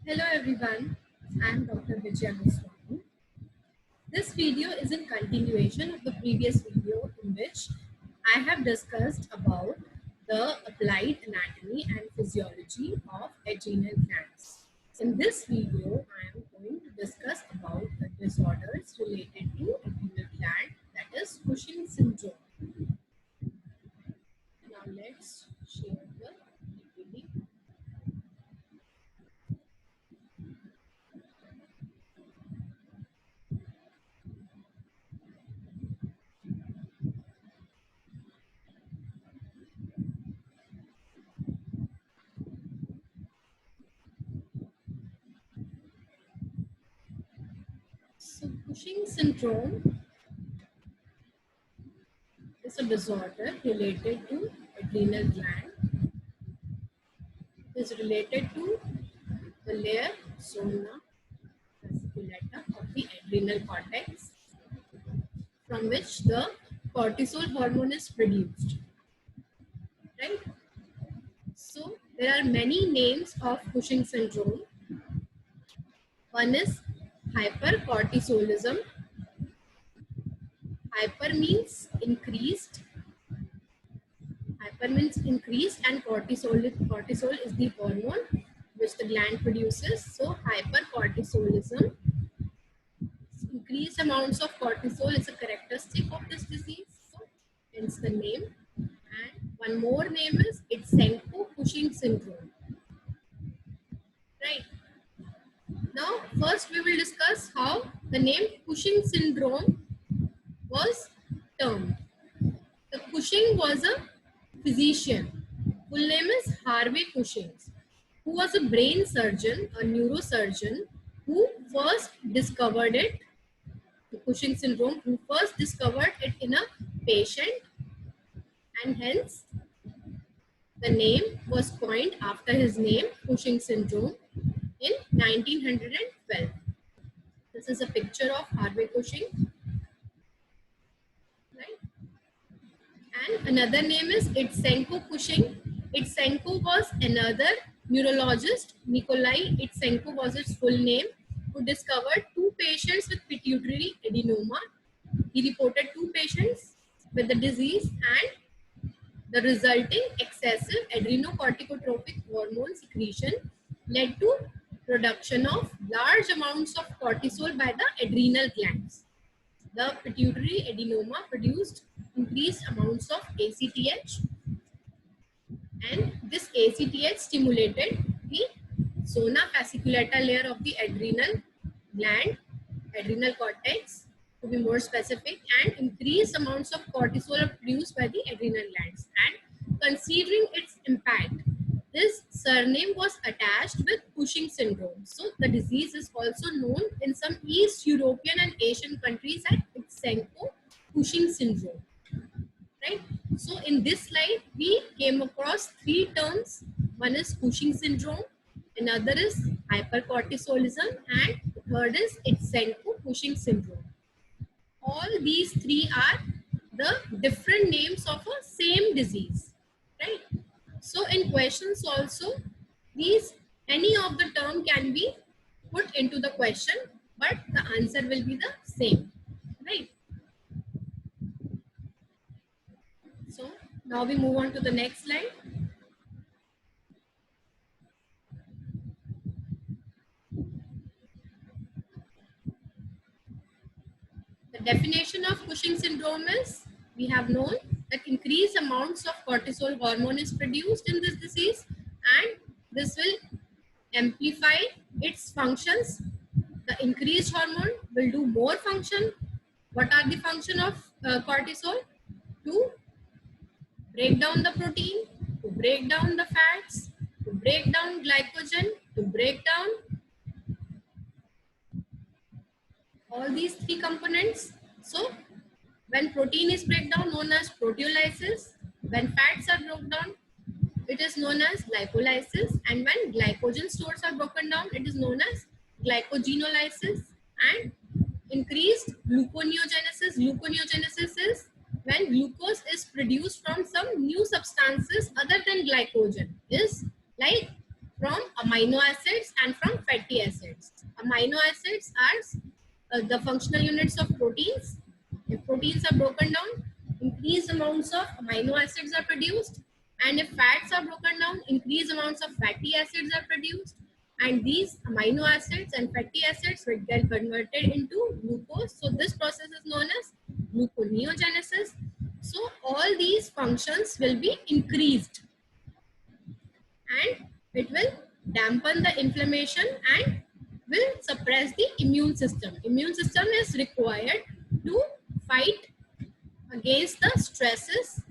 Hello everyone, I am Dr. Vijaya Goswami. This video is in continuation of the previous video in which I have discussed about the applied anatomy and physiology of adrenal glands. In this video, I am going to discuss about the disorders related to adrenal gland, that is Cushing syndrome. Now let's share the PPT. So Cushing syndrome is a disorder related to adrenal gland. It is related to the layer zona fasciculata of the adrenal cortex from which the cortisol hormone is produced. Right? So there are many names of Cushing syndrome. One is hypercortisolism. Hyper means increased. Hyper means increased, and cortisol is the hormone which the gland produces. So hypercortisolism, increased amounts of cortisol, is a characteristic of this disease. So hence the name. And one more name is Itsenko-Cushing syndrome. Right. Now first we will discuss how the name Cushing syndrome was termed. The Cushing was a physician. Full name is Harvey Cushing, who was a brain surgeon, a neurosurgeon, who first discovered it, the Cushing syndrome, who first discovered it in a patient, and hence the name was coined after his name, Cushing syndrome, in 1912. This is a picture of Harvey Cushing, right? And another name is Itsenko-Cushing. Itsenko was another neurologist. Nikolai Itsenko was its full name, who discovered two patients with pituitary adenoma. He reported two patients with the disease, and the resulting excessive adrenocorticotropic hormone secretion led to production of large amounts of cortisol by the adrenal glands. The pituitary adenoma produced increased amounts of ACTH, and this ACTH stimulated the zona fasciculata layer of the adrenal gland, adrenal cortex to be more specific, and increased amounts of cortisol are produced by the adrenal glands. And considering its impact, this surname was attached with Cushing syndrome. So the disease is also known in some East European and Asian countries as Itsenko-Cushing syndrome. Right? So in this slide, we came across three terms. One is Cushing syndrome, another is hypercortisolism, and the third is Itsenko-Cushing syndrome. All these three are the different names of a same disease, right? So in questions also, these any of the term can be put into the question, but the answer will be the same, right? So now we move on to the next slide. The definition of Cushing syndrome is, we have known that increased amounts of cortisol hormone is produced in this disease, and this will amplify its functions. The increased hormone will do more function. What are the function of cortisol? To break down the protein, to break down the fats, to break down glycogen, to break down all these three components. So when protein is breakdown, known as proteolysis. When fats are broken down, it is known as lipolysis. And when glycogen stores are broken down, it is known as glycogenolysis. And increased gluconeogenesis. Gluconeogenesis is when glucose is produced from some new substances other than glycogen. Is like from amino acids and from fatty acids. Amino acids are the functional units of proteins. If proteins are broken down, increased amounts of amino acids are produced, and if fats are broken down, increased amounts of fatty acids are produced, and these amino acids and fatty acids will get converted into glucose. So this process is known as gluconeogenesis. So all these functions will be increased, and it will dampen the inflammation and will suppress the immune system. Immune system is required to fight against the stresses,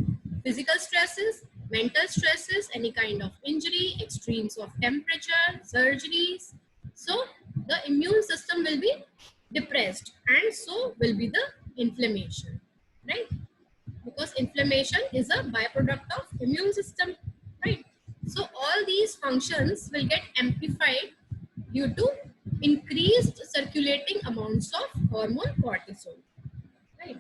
physical stresses, mental stresses, any kind of injury, extremes of temperature, surgeries. So the immune system will be depressed, and so will be the inflammation, right? Because inflammation is a byproduct of immune system, right? So all these functions will get amplified due to increased circulating amounts of hormone cortisol, right?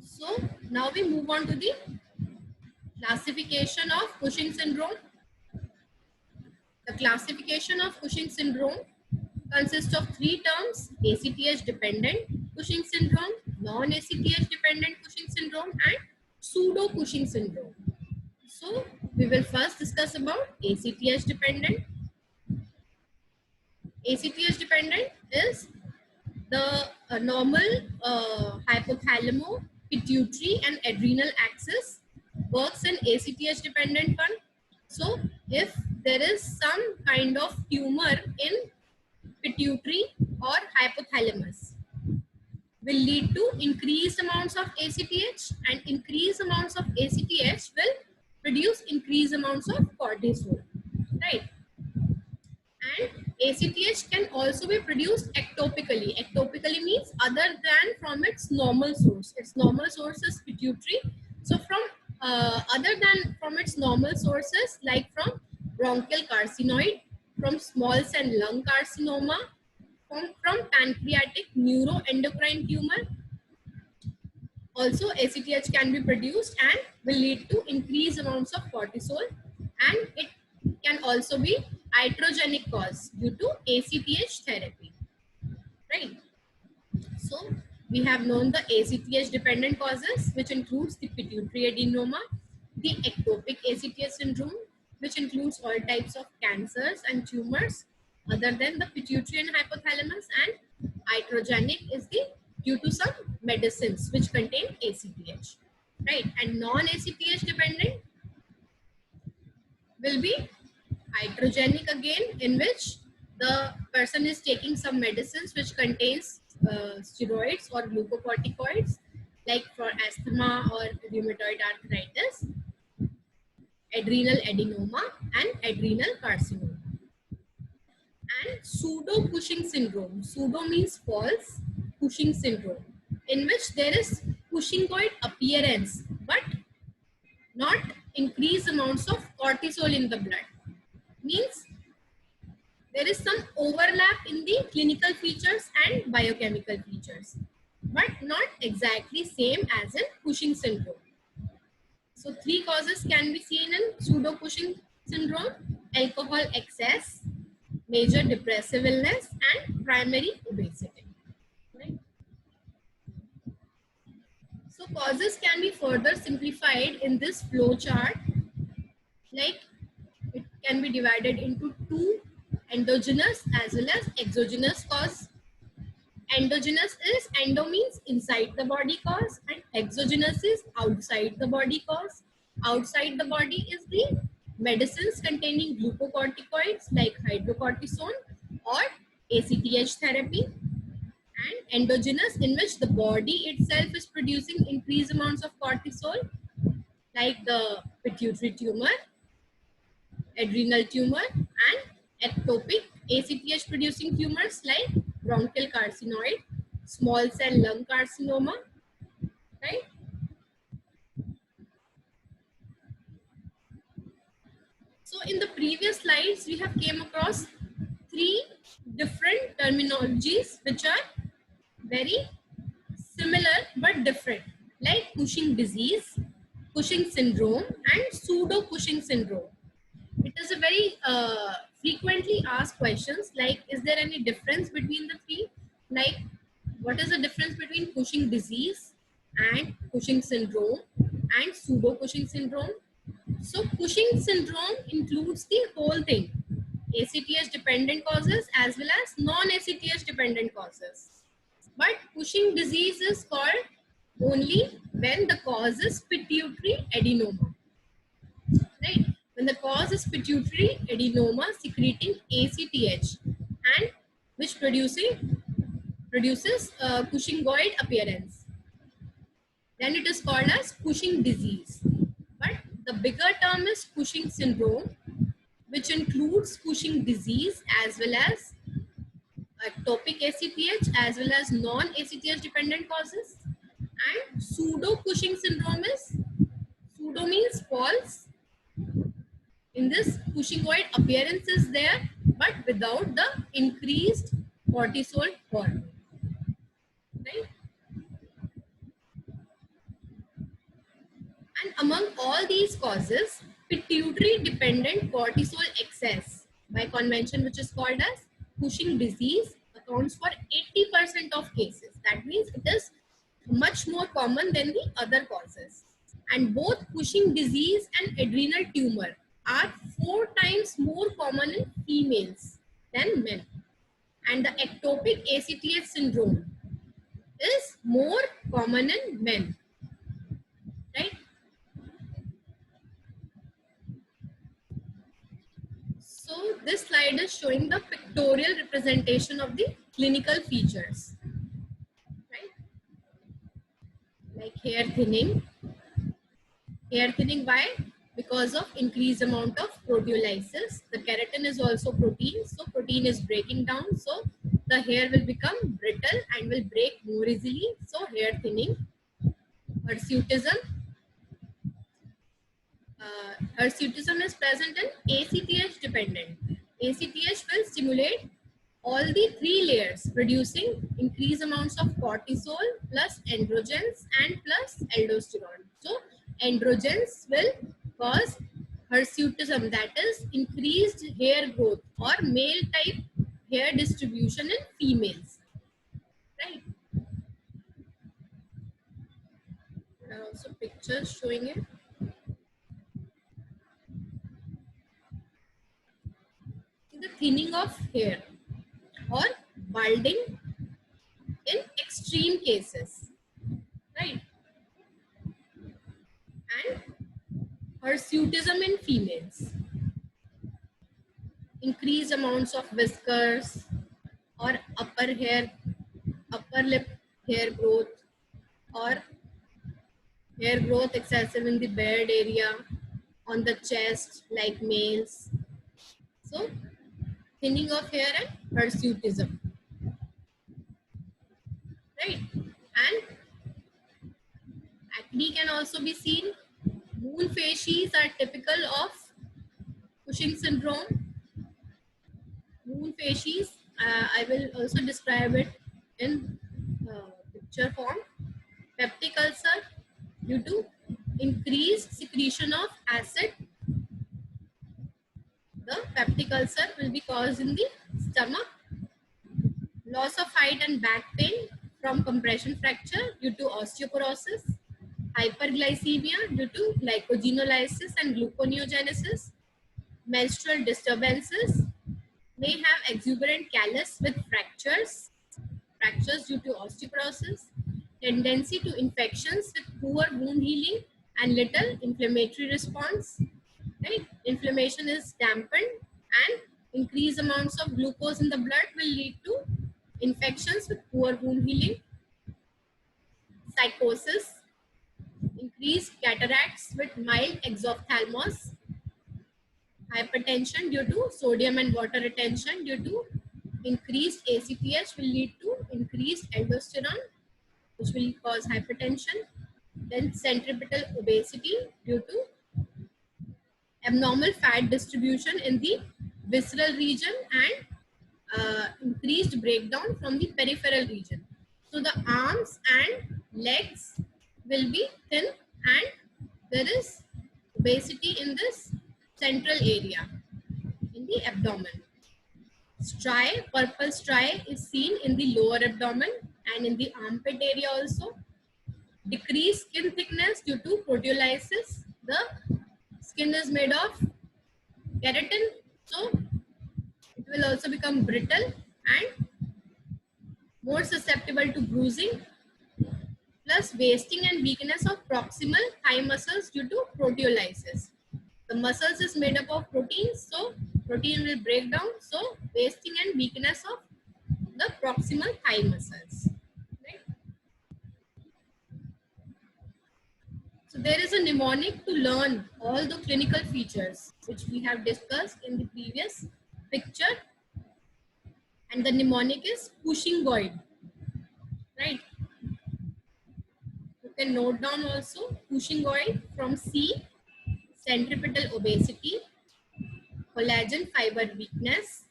So now we move on to the classification of Cushing syndrome. The classification of Cushing syndrome consists of three terms: ACTH dependent Cushing syndrome, non-ACTH dependent Cushing syndrome, and pseudo Cushing syndrome. So we will first discuss about ACTH dependent. ACTH dependent is the normal hypothalamo, pituitary, and adrenal axis works in ACTH dependent one. So if there is some kind of tumor in pituitary or hypothalamus, will lead to increased amounts of ACTH, and increased amounts of ACTH will produce increased amounts of cortisol, right? And ACTH can also be produced ectopically. Ectopically means other than from its normal source. Its normal source is pituitary. So from other than from its normal sources, like from bronchial carcinoid, from small cell lung carcinoma, from pancreatic neuroendocrine tumor, also ACTH can be produced and will lead to increased amounts of cortisol, and it can also be iatrogenic cause due to ACTH therapy, right? So we have known the ACTH dependent causes, which includes the pituitary adenoma, the ectopic ACTH syndrome, which includes all types of cancers and tumors other than the pituitary and hypothalamus, and iatrogenic is the due to some medicines which contain ACTH, right? And non-ACTH dependent will be iatrogenic again, in which the person is taking some medicines which contains steroids or glucocorticoids, like for asthma or rheumatoid arthritis, adrenal adenoma, and adrenal carcinoma. And pseudo Cushing syndrome. Pseudo means false. Cushing syndrome, in which there is Cushingoid appearance but not increased amounts of cortisol in the blood. Means there is some overlap in the clinical features and biochemical features, but not exactly same as in Cushing syndrome. So three causes can be seen in pseudo Cushing syndrome: alcohol excess, major depressive illness, and primary obesity. Right? So causes can be further simplified in this flow chart. Like it can be divided into two: endogenous as well as exogenous cause. Endogenous is, endo means inside the body cause, and exogenous is outside the body cause. Outside the body is the medicines containing glucocorticoids like hydrocortisone or ACTH therapy. And endogenous, in which the body itself is producing increased amounts of cortisol, like the pituitary tumor, adrenal tumor, and ectopic ACTH producing tumors like bronchial carcinoid, small cell lung carcinoma, right? So in the previous slides, we have came across three different terminologies which are very similar but different, like Cushing disease, Cushing syndrome and pseudo Cushing syndrome. It is a very frequently asked questions like, is there any difference between the three? Like, what is the difference between Cushing disease and Cushing syndrome and pseudo Cushing syndrome? So Cushing syndrome includes the whole thing, ACTH dependent causes as well as non-ACTH dependent causes. But Cushing disease is called only when the cause is pituitary adenoma, right? When the cause is pituitary adenoma secreting ACTH and which produces Cushingoid appearance, then it is called as Cushing disease. But the bigger term is Cushing syndrome, which includes Cushing disease as well as ectopic ACTH as well as non-ACTH dependent causes. And pseudo Cushing syndrome is, pseudo means false. In this, Cushingoid appearance is there, but without the increased cortisol hormone, right? And among all these causes, pituitary dependent cortisol excess by convention, which is called as Cushing disease, accounts for 80% of cases. That means it is much more common than the other causes. And both Cushing disease and adrenal tumor are 4 times more common in females than men. And the ectopic ACTH syndrome is more common in men, right? So this slide is showing the pictorial representation of the clinical features, right? Like hair thinning. Hair thinning, why? Because of increased amount of proteolysis. The keratin is also protein, so protein is breaking down, so the hair will become brittle and will break more easily. So hair thinning. Hirsutism. Hirsutism is present in ACTH dependent. ACTH will stimulate all the 3 layers, producing increased amounts of cortisol plus androgens and plus aldosterone. So androgens will cause hirsutism, that is increased hair growth or male type hair distribution in females, right? There are also pictures showing it. The thinning of hair or balding in extreme cases, right? And hirsutism in females, increased amounts of whiskers or upper lip hair growth, or hair growth excessive in the beard area, on the chest like males. So thinning of hair and hirsutism, right? And acne can also be seen. Moon facies are typical of Cushing syndrome. Moon facies, I will also describe it in picture form. Peptic ulcer due to increased secretion of acid. The peptic ulcer will be caused in the stomach. Loss of height and back pain from compression fracture due to osteoporosis. Hyperglycemia due to glycogenolysis and gluconeogenesis. Menstrual disturbances. May have exuberant callus with fractures due to osteoporosis. Tendency to infections with poor wound healing and little inflammatory response. Right? Inflammation is dampened and increased amounts of glucose in the blood will lead to infections with poor wound healing. Psychosis, increased cataracts with mild exophthalmos. Hypertension due to sodium and water retention due to increased ACTH will lead to increased aldosterone, which will cause hypertension. Then centripetal obesity due to abnormal fat distribution in the visceral region and increased breakdown from the peripheral region. So the arms and legs will be thin and there is obesity in this central area, in the abdomen. Striae, purple striae is seen in the lower abdomen and in the armpit area also. Decreased skin thickness due to proteolysis. The skin is made of keratin, so it will also become brittle and more susceptible to bruising, plus wasting and weakness of proximal thigh muscles due to proteolysis. The muscles is made up of proteins, so protein will break down, so wasting and weakness of the proximal thigh muscles. Right? So there is a mnemonic to learn all the clinical features which we have discussed in the previous picture, and the mnemonic is Cushingoid. Right? You can note down also Cushingoid from C, centripetal obesity, collagen fiber weakness,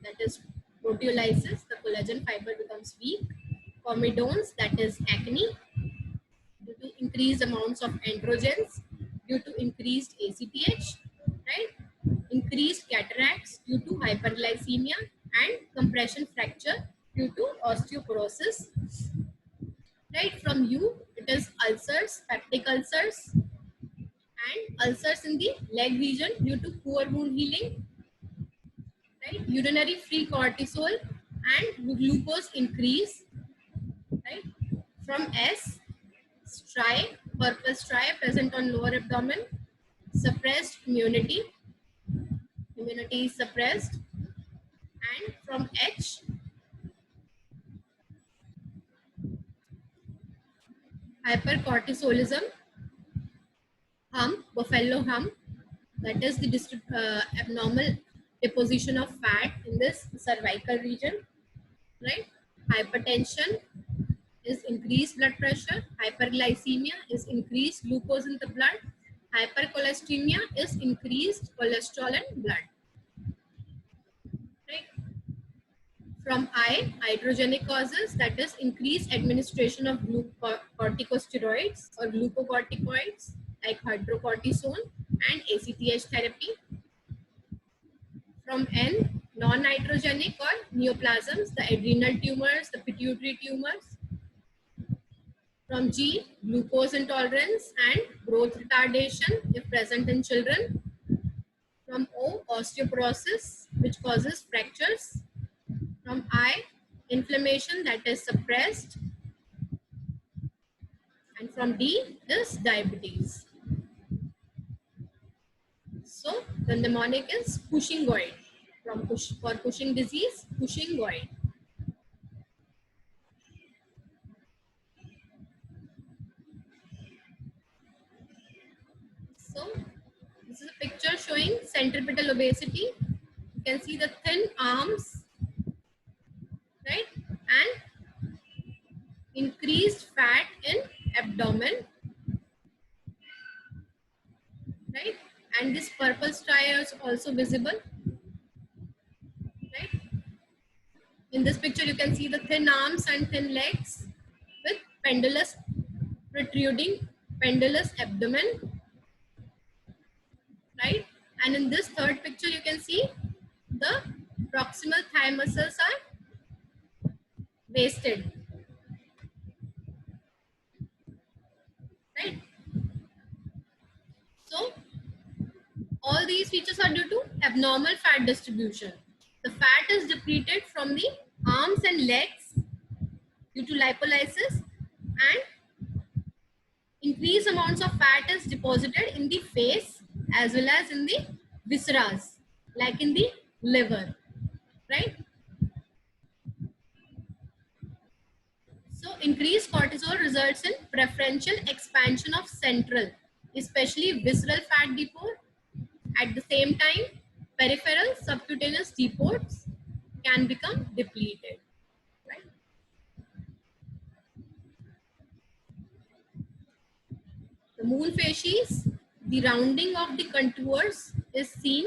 that is proteolysis, the collagen fiber becomes weak, comedones, that is acne, due to increased amounts of androgens, due to increased ACTH, right? Increased cataracts due to hyperglycemia, and compression fracture due to osteoporosis. Right, from U, it is ulcers, peptic ulcers, and ulcers in the leg region due to poor wound healing. Right, urinary free cortisol and glucose increase. Right, from S, striae, purple striae present on lower abdomen, suppressed immunity, immunity is suppressed, and from H, hypercortisolism, hump, buffalo hump, that is the abnormal deposition of fat in this cervical region, right? Hypertension is increased blood pressure, hyperglycemia is increased glucose in the blood, hypercholesteremia is increased cholesterol in blood, right? From I, iatrogenic causes, that is increased administration of corticosteroids or glucocorticoids like hydrocortisone and ACTH therapy. From N, non-iatrogenic or neoplasms, the adrenal tumors, the pituitary tumors. From G, glucose intolerance and growth retardation if present in children. From O, osteoporosis, which causes fractures. From I, inflammation that is suppressed. And from D is diabetes. So the mnemonic is Cushingoid. For Cushing disease, Cushingoid. So this is a picture showing centripetal obesity. You can see the thin arms, right? And increased fat in abdomen, right? And this purple striae is also visible, right? In this picture, you can see the thin arms and thin legs with pendulous protruding pendulous abdomen, right? And in this third picture, you can see the proximal thigh muscles are wasted, right? So all these features are due to abnormal fat distribution. The fat is depleted from the arms and legs due to lipolysis, and increased amounts of fat is deposited in the face as well as in the viscera, like in the liver, right? So increased cortisol results in preferential expansion of central, especially visceral fat depot. At the same time, peripheral subcutaneous depots can become depleted. Right? The moon facies, the rounding of the contours is seen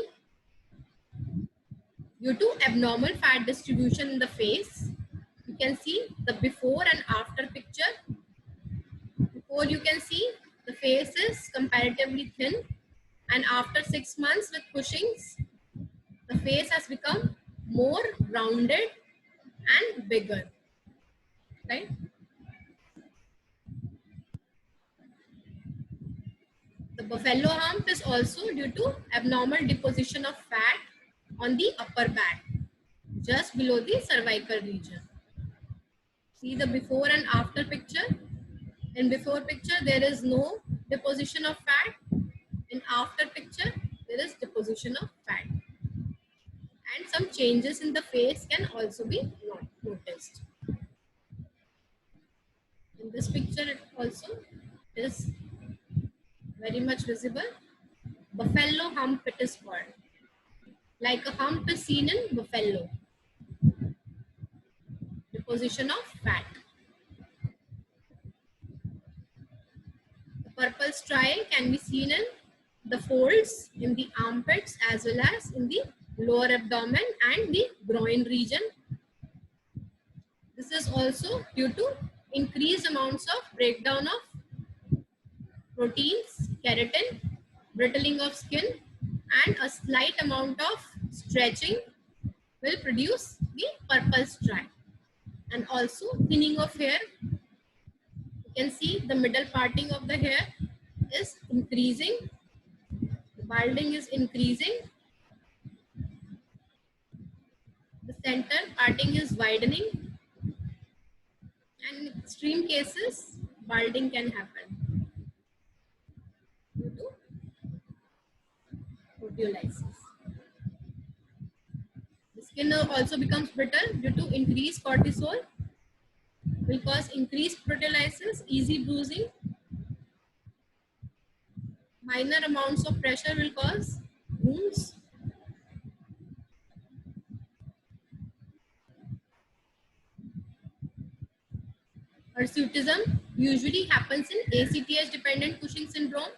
due to abnormal fat distribution in the face. You can see the before and after picture. Before you can see The face is comparatively thin, and after 6 months with Cushing's, the face has become more rounded and bigger, right? The buffalo hump is also due to abnormal deposition of fat on the upper back, just below the cervical region. See the before and after picture. In before picture, there is no deposition of fat. In after picture, there is deposition of fat. And some changes in the face can also be noticed. In this picture, it also is very much visible. Buffalo hump it is called. Like a hump is seen in buffalo. Deposition of fat. The purple stripe can be seen in the folds in the armpits as well as in the lower abdomen and the groin region. This is also due to increased amounts of breakdown of proteins, keratin, brittling of skin, and a slight amount of stretching will produce the purple stripe. And also thinning of hair. You can see the middle parting of the hair is increasing. The balding is increasing. The center parting is widening. And in extreme cases, balding can happen due to proteolysis. The skin also becomes brittle due to increased cortisol, will cause increased proteolysis, easy bruising. Minor amounts of pressure will cause wounds. Hirsutism usually happens in ACTH-dependent Cushing syndrome.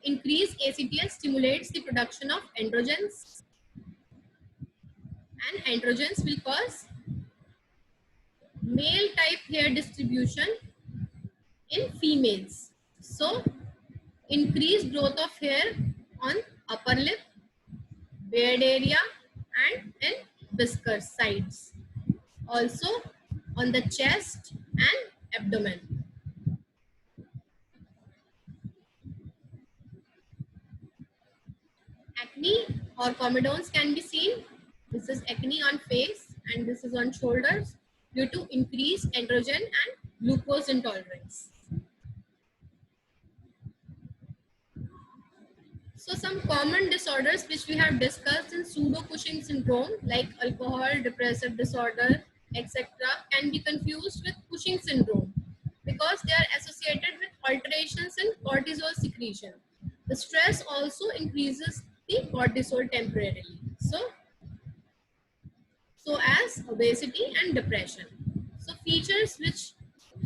Increased ACTH stimulates the production of androgens, and androgens will cause male type hair distribution in females. So, increased growth of hair on upper lip, beard area, and in whiskers sides. Also on the chest and abdomen. Acne or comedones can be seen. This is acne on face and this is on shoulders due to increased androgen and glucose intolerance. So some common disorders which we have discussed in pseudo-Cushing syndrome like alcohol, depressive disorder, etc. can be confused with Cushing syndrome because they are associated with alterations in cortisol secretion. The stress also increases the cortisol temporarily. So as obesity and depression. So features which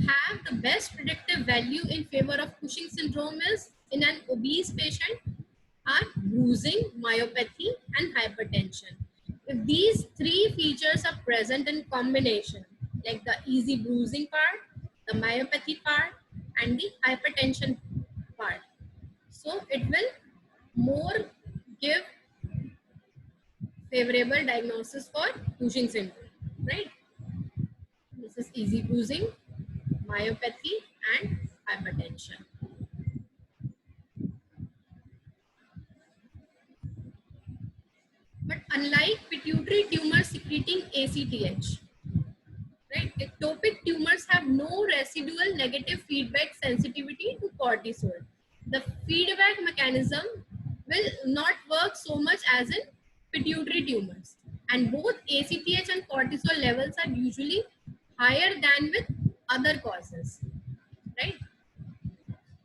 have the best predictive value in favor of Cushing syndrome is in an obese patient are bruising, myopathy, and hypertension. If these three features are present in combination, like the easy bruising part, the myopathy part, and the hypertension part, so it will more give favorable diagnosis for Cushing syndrome, right? This is easy bruising, myopathy, and hypertension. But unlike pituitary tumor secreting ACTH, right, ectopic tumors have no residual negative feedback sensitivity to cortisol. The feedback mechanism will not work so much as in pituitary tumors. And both ACTH and cortisol levels are usually higher than with other causes, right?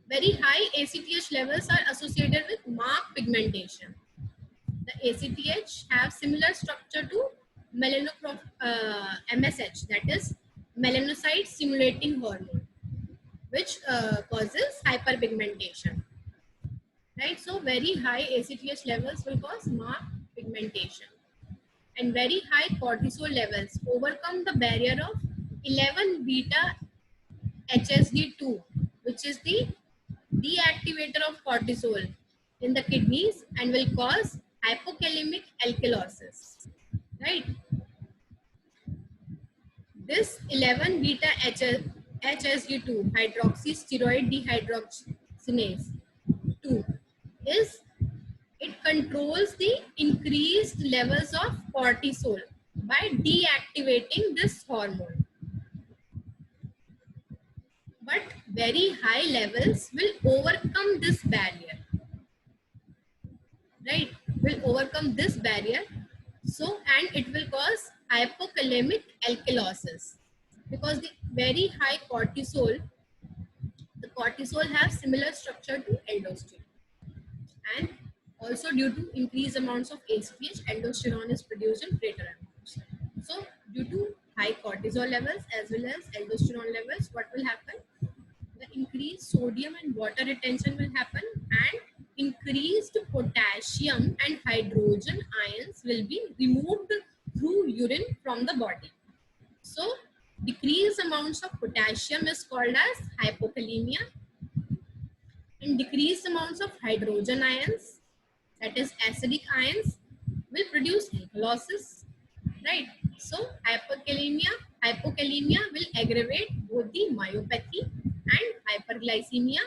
Very high ACTH levels are associated with marked pigmentation. The ACTH have similar structure to MSH, that is melanocyte stimulating hormone, which causes hyperpigmentation. Right, so very high ACTH levels will cause marked pigmentation, and very high cortisol levels overcome the barrier of 11 beta HSD2, which is the deactivator of cortisol in the kidneys and will cause hypokalemic alkalosis, right? This 11 beta HSG2 hydroxysteroid dehydrogenase 2 is, it controls the increased levels of cortisol by deactivating this hormone. But very high levels will overcome this barrier, right? Will overcome this barrier. So, and it will cause hypokalemic alkalosis because the very high cortisol, the cortisol have similar structure to aldosterone. And also due to increased amounts of ACTH, aldosterone is produced in greater amounts. So due to high cortisol levels as well as aldosterone levels, what will happen? The increased sodium and water retention will happen, and increased potassium and hydrogen ions will be removed through urine from the body. So decreased amounts of potassium is called as hypokalemia, and decreased amounts of hydrogen ions, that is acidic ions, will produce alkalosis, right? So hypokalemia will aggravate both the myopathy and hyperglycemia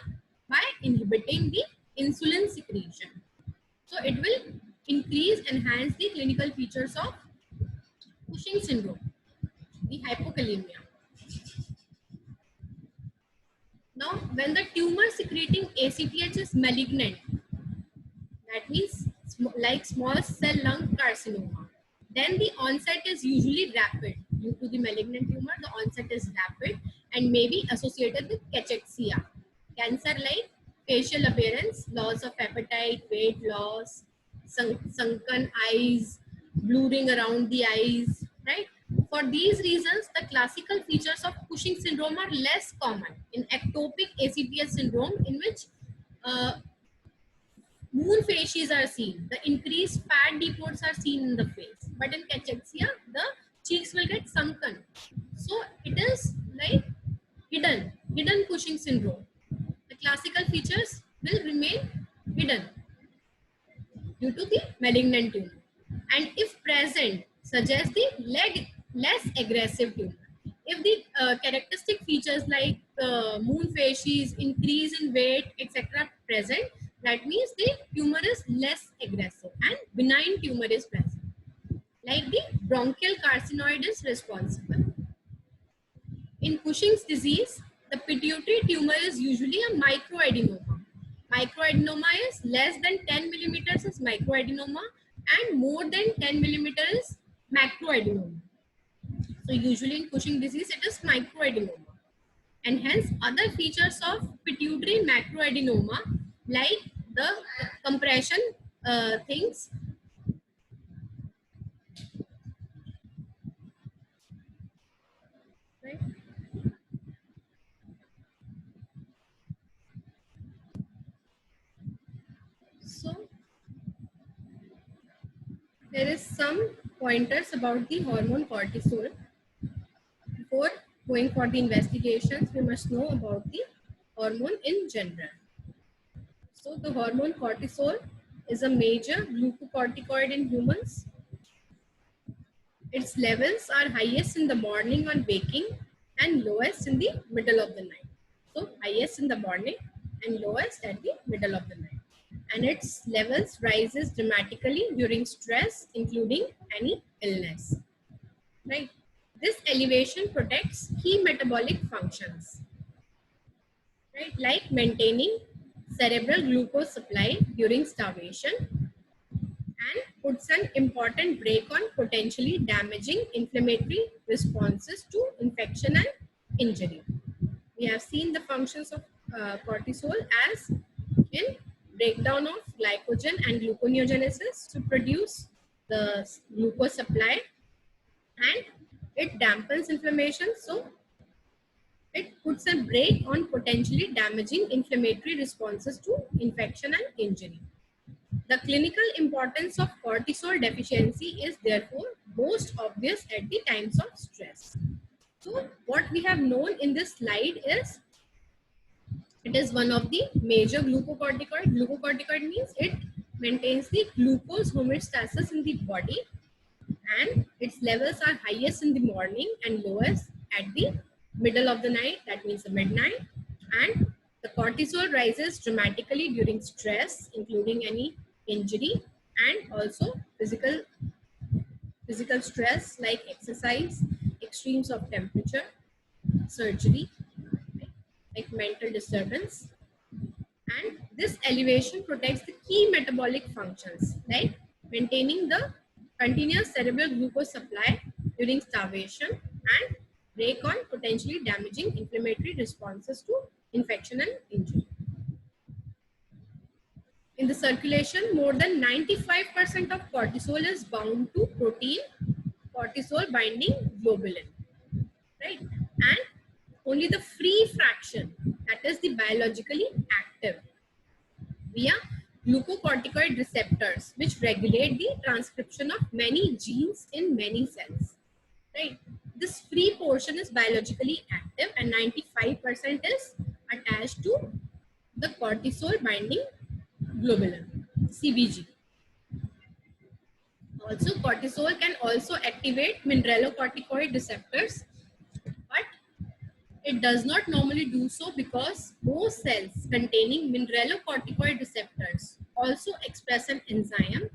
by inhibiting the insulin secretion. So it will enhance the clinical features of Cushing syndrome, the hypokalemia. Now, when the tumor secreting ACTH is malignant, that means like small cell lung carcinoma, then the onset is usually rapid. Due to the malignant tumor, the onset is rapid and may be associated with cachexia, cancer like facial appearance, loss of appetite, weight loss, sunken eyes, blurring around the eyes, right? For these reasons, the classical features of Cushing syndrome are less common in ectopic ACTH syndrome, in which moon facies are seen. The increased fat depots are seen in the face. But in cachexia, the cheeks will get sunken. So it is like hidden Cushing syndrome. The classical features will remain hidden due to the malignant tumor. And if present, suggest the less aggressive tumor. If the characteristic features like moon facies, increase in weight, etc. present, that means the tumor is less aggressive and benign tumor is present. Like the bronchial carcinoid is responsible. In Cushing's disease, the pituitary tumor is usually a microadenoma. Microadenoma is less than 10 millimeters is microadenoma, and more than 10 millimeters is macroadenoma. So usually in Cushing disease, it is microadenoma. And hence other features of pituitary macroadenoma, like the compression things, right? So there is some pointers about the hormone cortisol. Before going for the investigations, we must know about the hormone in general. So the hormone cortisol is a major glucocorticoid in humans. Its levels are highest in the morning on waking and lowest in the middle of the night. So highest in the morning and lowest at the middle of the night. And its levels rises dramatically during stress, including any illness. Right? This elevation protects key metabolic functions, right? Like maintaining cerebral glucose supply during starvation, and puts an important brake on potentially damaging inflammatory responses to infection and injury. We have seen the functions of cortisol as in breakdown of glycogen and gluconeogenesis to produce the glucose supply, and it dampens inflammation, so it puts a brake on potentially damaging inflammatory responses to infection and injury. The clinical importance of cortisol deficiency is therefore most obvious at the times of stress. So what we have known in this slide is It is one of the major glucocorticoid. Glucocorticoid means it maintains the glucose homeostasis in the body, and its levels are highest in the morning and lowest at the middle of the night, that means the midnight. And the cortisol rises dramatically during stress, including any injury, and also physical stress like exercise, extremes of temperature, surgery, like mental disturbance. And this elevation protects the key metabolic functions like maintaining the continuous cerebral glucose supply during starvation and brake on potentially damaging inflammatory responses to infection and injury. In the circulation, more than 95% of cortisol is bound to protein cortisol binding globulin, right? And only the free fraction, that is the biologically active, via glucocorticoid receptors, which regulate the transcription of many genes in many cells, right? This free portion is biologically active and 95% is attached to the cortisol binding globulin, CBG. Also, cortisol can also activate mineralocorticoid receptors, but it does not normally do so because most cells containing mineralocorticoid receptors also express an enzyme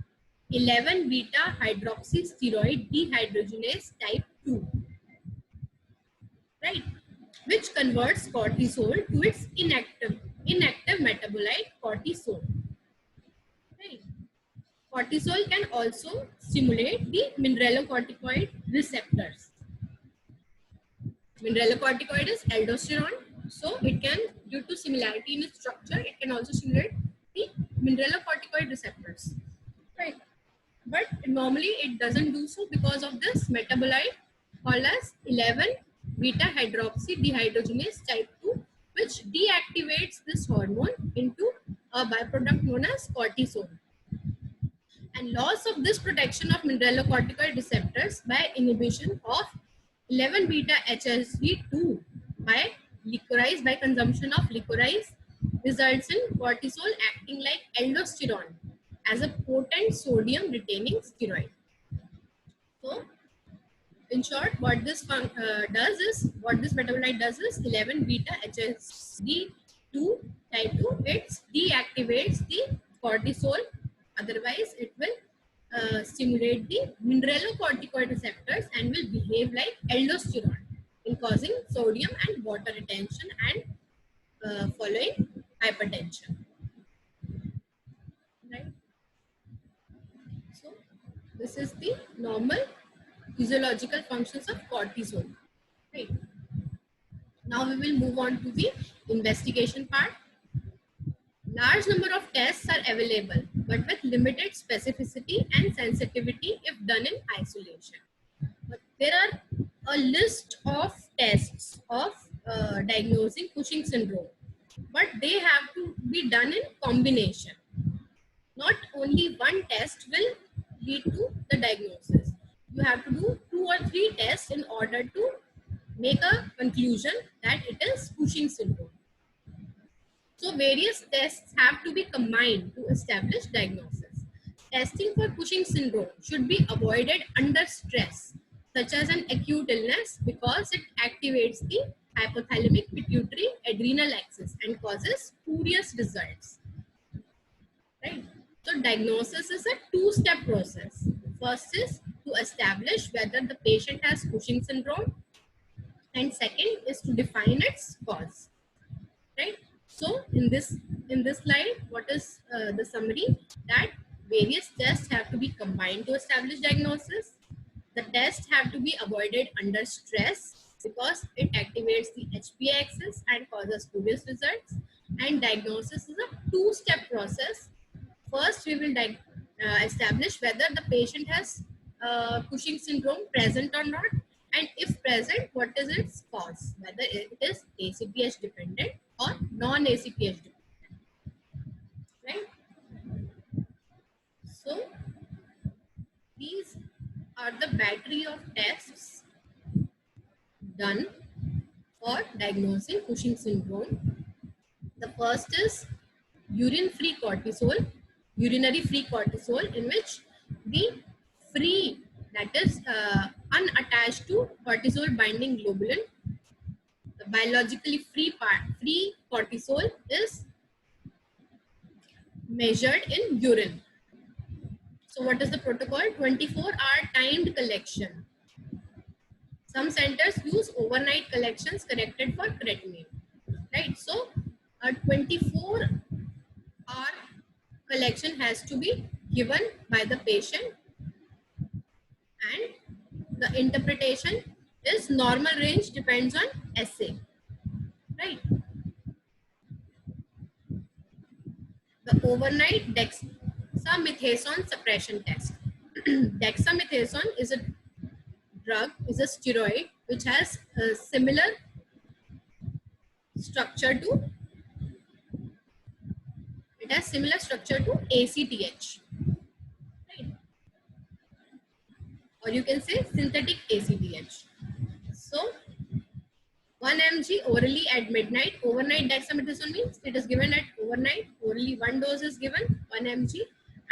11 beta hydroxysteroid dehydrogenase type 2, right, which converts cortisol to its inactive metabolite cortisol. Right. Cortisol can also stimulate the mineralocorticoid receptors. Mineralocorticoid is aldosterone, so it can, due to similarity in its structure, it can also stimulate the mineralocorticoid receptors, right? But normally it doesn't do so because of this metabolite called as 11 beta hydroxy dehydrogenase type 2, which deactivates this hormone into a byproduct known as cortisol. And loss of this protection of mineralocorticoid receptors by inhibition of 11 beta HSD2 by licorice, by consumption of licorice, results in cortisol acting like aldosterone as a potent sodium retaining steroid. So in short, what this metabolite does is 11 beta HSD2 type 2, it deactivates the cortisol, otherwise it will stimulate the mineralocorticoid receptors and will behave like aldosterone in causing sodium and water retention and following hypertension. Right. So this is the normal physiological functions of cortisol. Right. Now we will move on to the investigation part. Large number of tests are available, but with limited specificity and sensitivity if done in isolation. But there are a list of tests of diagnosing Cushing syndrome, but they have to be done in combination. Not only one test will lead to the diagnosis. You have to do 2 or 3 tests in order to make a conclusion that it is Cushing syndrome. So various tests have to be combined to establish diagnosis. Testing for Cushing syndrome should be avoided under stress, such as an acute illness, because it activates the hypothalamic pituitary adrenal axis and causes spurious results. Right? So diagnosis is a two-step process. First is to establish whether the patient has Cushing syndrome, and second is to define its cause. Right? So in this slide, what is the summary? That various tests have to be combined to establish diagnosis. The tests have to be avoided under stress because it activates the HPA axis and causes spurious results. And diagnosis is a two-step process. First, we will establish whether the patient has Cushing syndrome present or not, and if present, what is its cause, whether it is ACTH dependent or non-ACTH dependent, right? So these are the battery of tests done for diagnosing Cushing syndrome. The first is urine-free cortisol, urinary free cortisol, in which the free, that is unattached to cortisol binding globulin, the biologically free cortisol is measured in urine. So what is the protocol? 24-hour timed collection. Some centers use overnight collections corrected for creatinine. Right? So a 24-hour collection has to be given by the patient, and the interpretation is normal range depends on assay. Right? The overnight dexamethasone suppression test. Dexamethasone is a drug, is a steroid which has a similar structure to, it has similar structure to ACTH, right? Or you can say synthetic ACTH. So 1 mg orally at midnight. Overnight dexamethasone means it is given at overnight. Orally one dose is given, 1 mg,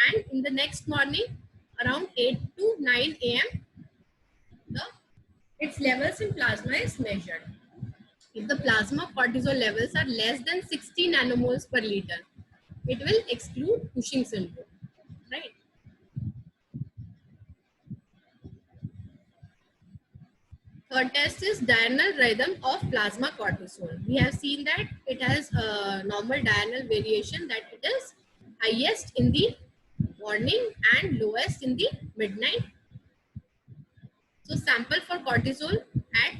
and in the next morning around 8 to 9 a.m. its levels in plasma is measured. If the plasma cortisol levels are less than 60 nanomoles per liter, it will exclude Cushing syndrome, right? Third test is diurnal rhythm of plasma cortisol. We have seen that it has a normal diurnal variation, that it is highest in the morning and lowest in the midnight. So sample for cortisol at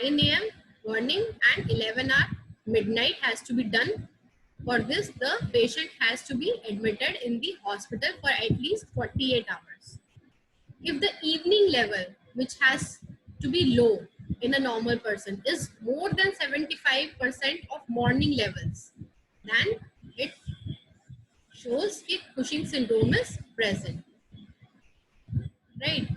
9 a.m. morning and 11 hour midnight has to be done. For this, the patient has to be admitted in the hospital for at least 48 hours. If the evening level, which has to be low in a normal person, is more than 75% of morning levels, then it shows that Cushing syndrome is present. Right?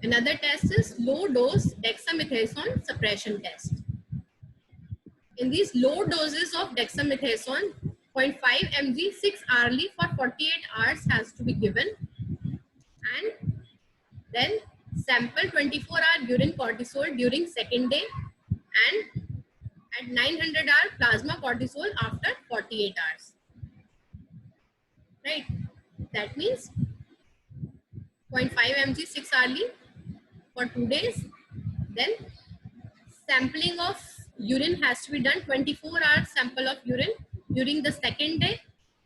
Another test is low dose dexamethasone suppression test. In these low doses of dexamethasone, 0.5 mg 6 hourly for 48 hours has to be given, and then sample 24-hour urine cortisol during second day, and at 900-hour plasma cortisol after 48 hours. Right? That means 0.5 mg 6 hourly for 2 days. Then sampling of urine has to be done, 24 hours sample of urine during the second day,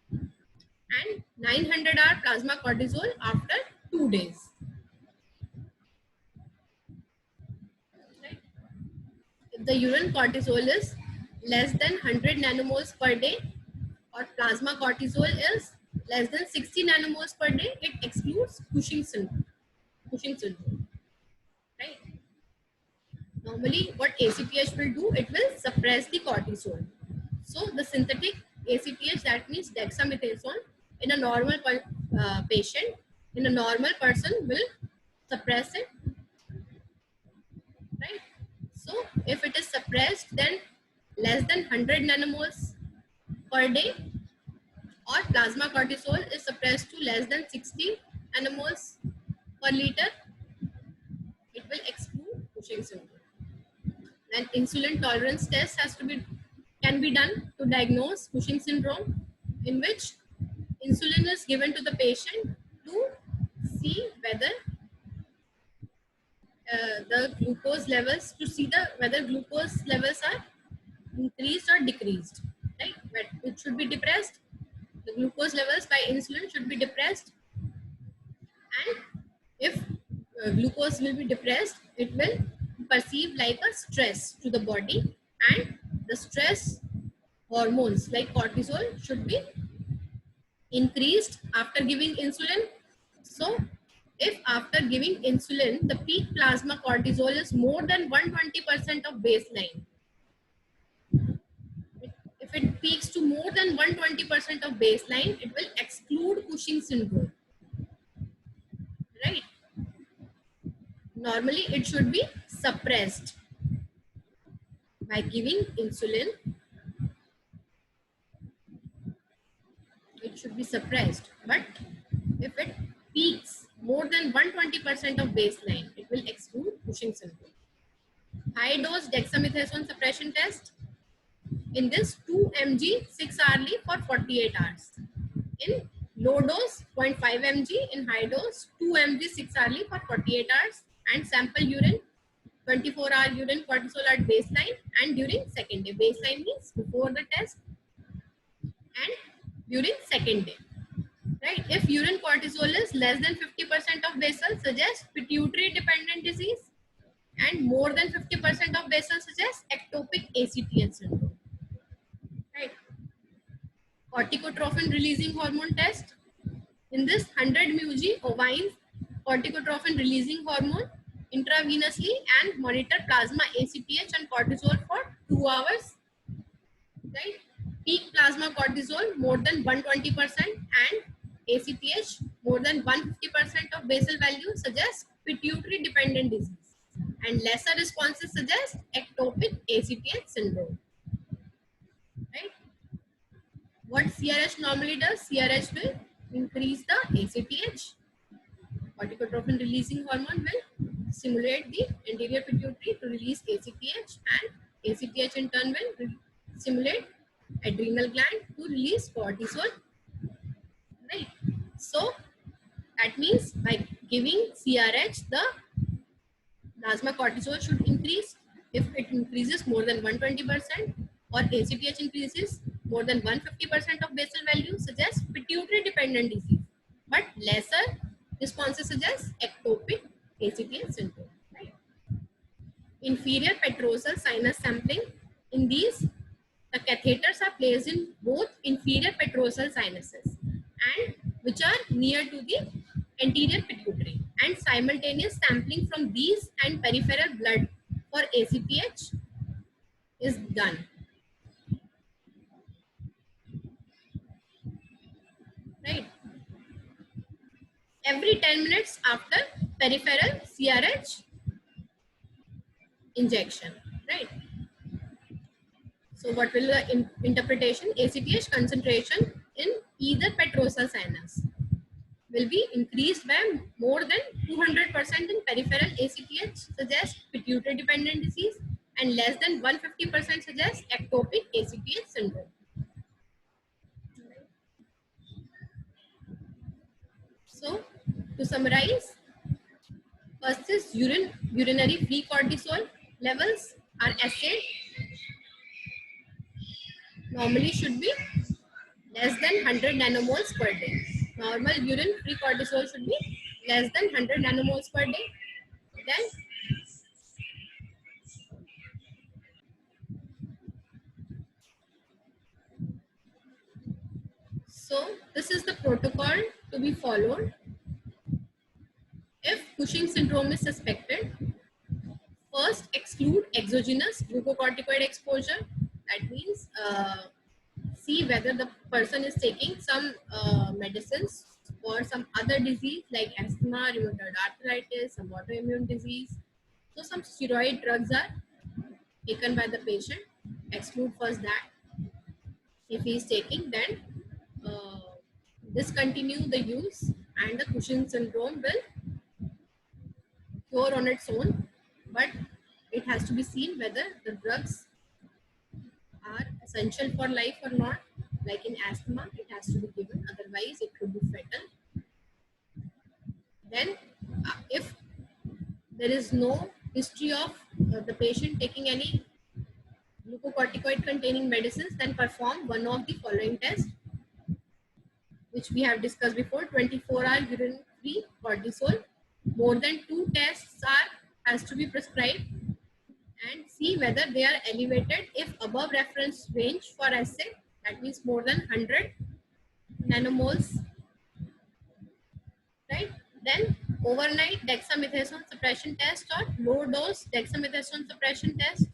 and 900-hour plasma cortisol after 2 days. Right? If the urine cortisol is less than 100 nanomoles per day, or plasma cortisol is less than 60 nanomoles per day, it excludes Cushing syndrome. Cushing syndrome. Right? Normally, what ACTH will do, it will suppress the cortisol. So the synthetic ACTH, that means dexamethasone, in a normal patient, in a normal person, will suppress it. Right? So if it is suppressed, then less than 100 nanomoles per day, or plasma cortisol is suppressed to less than 60 nanomoles per liter, it will exclude Cushing syndrome. An insulin tolerance test can be done to diagnose Cushing syndrome, in which insulin is given to the patient to see whether the glucose levels, to see whether glucose levels are increased or decreased. Right? But it should be depressed. The glucose levels by insulin should be depressed, and if glucose will be depressed, it will perceive like a stress to the body, and the stress hormones like cortisol should be increased after giving insulin. So if after giving insulin the peak plasma cortisol is more than 120% of baseline, if it peaks to more than 120% of baseline, it will exclude Cushing syndrome. Right? Normally it should be suppressed by giving insulin should be suppressed. But if it peaks more than 120% of baseline, it will exclude Cushing syndrome. High dose dexamethasone suppression test. In this, 2 mg 6 hourly for 48 hours. In low dose, 0.5 mg. In high dose, 2 mg 6 hourly for 48 hours. And sample urine, 24-hour urine cortisol at baseline and during second day. Baseline means before the test and during second day. Right? If urine cortisol is less than 50% of basal, suggests pituitary dependent disease, and more than 50% of basal suggests ectopic ACTH syndrome. Right? Corticotrophin releasing hormone test. In this, 100 mg ovine corticotrophin releasing hormone intravenously and monitor plasma ACTH and cortisol for 2 hours. Right? Peak plasma cortisol more than 120% and ACTH more than 150% of basal value suggests pituitary dependent disease, and lesser responses suggest ectopic ACTH syndrome. Right? What CRH normally does? CRH will increase the ACTH. Corticotrophin releasing hormone will stimulate the anterior pituitary to release ACTH, and ACTH in turn will stimulate adrenal gland to release cortisol. Right? So that means by giving CRH, the plasma cortisol should increase. If it increases more than 120% or ACTH increases more than 150% of basal value, suggests pituitary dependent disease, but lesser responses suggest ectopic ACTH syndrome. Right? Inferior petrosal sinus sampling. In these, the catheters are placed in both inferior petrosal sinuses and which are near to the anterior pituitary, and simultaneous sampling from these and peripheral blood for ACTH is done. Right? Every 10 minutes after peripheral CRH injection. Right? So what will the interpretation? ACTH concentration in either petrosal sinus will be increased by more than 200% in peripheral ACTH, suggests pituitary dependent disease, and less than 150% suggests ectopic ACTH syndrome. So to summarize, first is urinary free cortisol levels are assayed. Normally should be less than 100 nanomoles per day. Normal urine free cortisol should be less than 100 nanomoles per day. Then so this is the protocol to be followed. If Cushing syndrome is suspected, first exclude exogenous glucocorticoid exposure. That means see whether the person is taking some medicines for some other disease like asthma, rheumatoid arthritis, some autoimmune disease. So some steroid drugs are taken by the patient. Exclude first that. If he is taking, then discontinue the use, and the Cushing syndrome will cure on its own. But it has to be seen whether the drugs are essential for life or not. Like in asthma, it has to be given, otherwise it could be fatal. Then if there is no history of the patient taking any glucocorticoid containing medicines, then perform one of the following tests, which we have discussed before: 24-hour urine free cortisol. More than 2 tests has to be prescribed, and see whether they are elevated if above reference range for assay, that means more than 100 nanomoles. Right? Then overnight dexamethasone suppression test or low dose dexamethasone suppression test,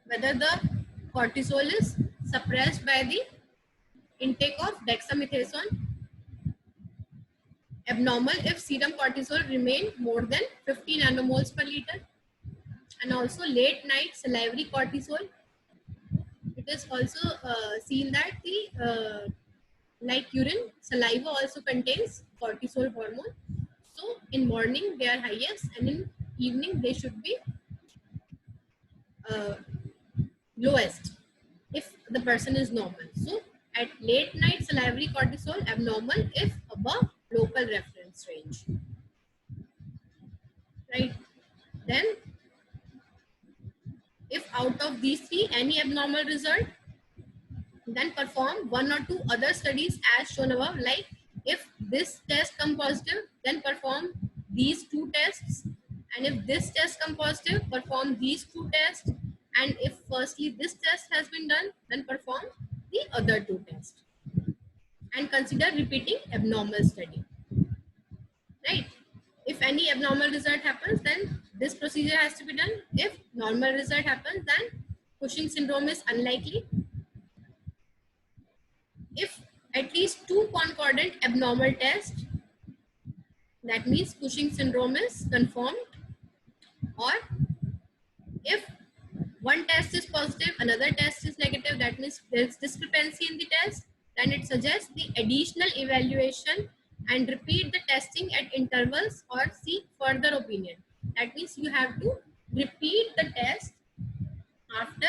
whether the cortisol is suppressed by the intake of dexamethasone. Abnormal if serum cortisol remain more than 50 nanomoles per liter. And also late night salivary cortisol, it is also seen that the like urine, saliva also contains cortisol hormone. So in morning they are highest, and in evening they should be uh, lowest if the person is normal. So at late night, salivary cortisol abnormal if above local reference range, right? Then if out of these three any abnormal result, then perform one or two other studies as shown above. Like if this test come positive, then perform these two tests, and if this test come positive, perform these two tests, and if firstly this test has been done, then perform the other two tests, and consider repeating abnormal study, right? If any abnormal result happens, then this procedure has to be done. If normal result happens, then Cushing syndrome is unlikely. If at least two concordant abnormal tests, that means Cushing syndrome is confirmed. Or if one test is positive, another test is negative, that means there's discrepancy in the test, then it suggests the additional evaluation and repeat the testing at intervals or seek further opinion. That means you have to repeat the test after